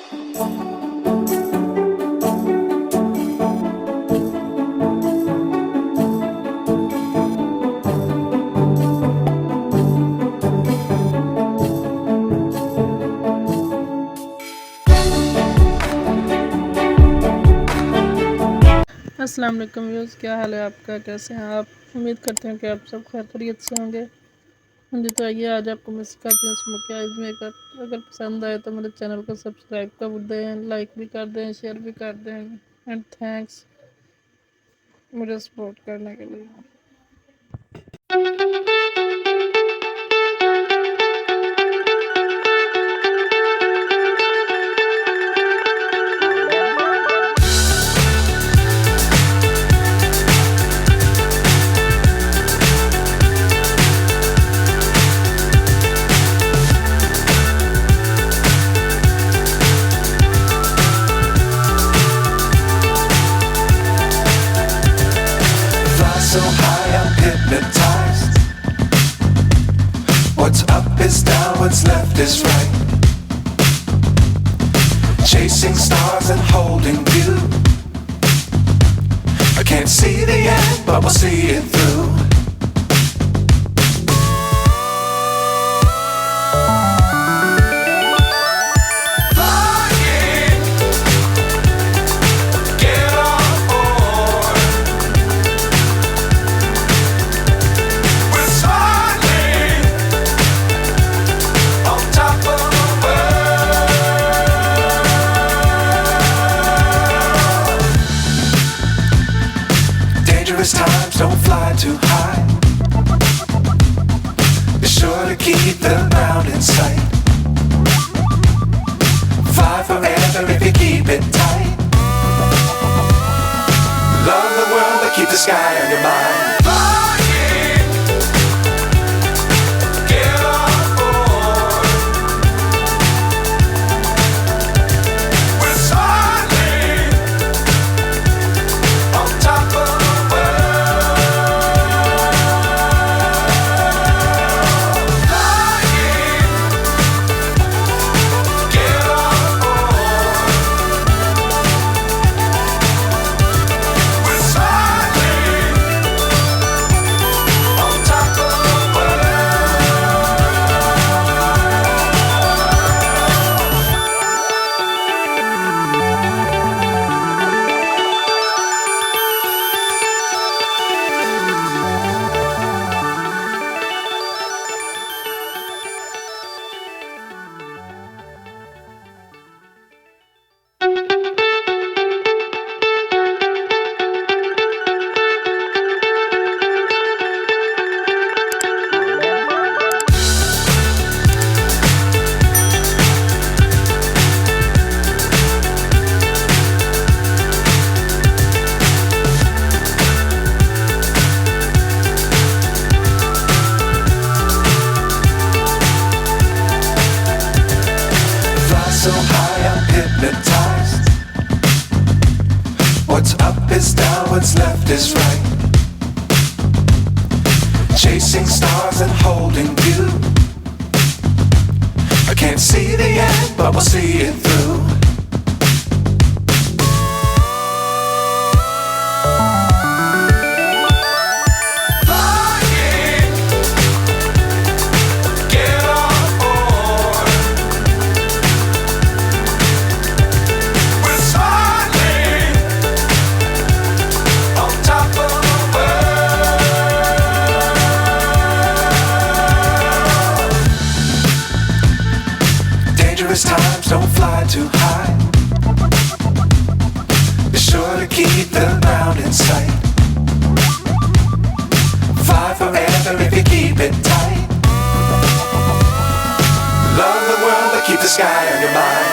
अस्सलाम वालेकुम व्यूज़, क्या हाल है आपका? कैसे हैं आप? उम्मीद करते हैं कि आप सब खैरियत से होंगे। हाँ जी, तो आइए आज आपको मैं सिखाती हूँ स्मोकी आइज़ मेकअप। अगर पसंद आए तो मेरे चैनल को सब्सक्राइब कर दें, लाइक भी कर दें, शेयर भी कर दें। एंड थैंक्स मुझे सपोर्ट करने के लिए। So high I'm hypnotized. What's up is down, what's left is right. Chasing stars and holding you. I can't see the end, but we'll see it through. Times don't fly too high. Be sure to keep the ground in sight. Fly forever if you keep it tight. Love the world but keep the sky on your mind. So high I'm hypnotized. What's up is down, what's left is right. Chasing stars and holding you. I can't see the end, but we'll see it through. Times don't fly too high. Be sure to keep the ground in sight. Fly forever if you keep it tight. Love the world but keep the sky on your mind.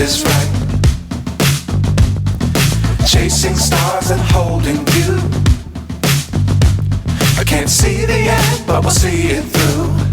is right. Chasing stars and holding you. I can't see the end, but we'll see it through.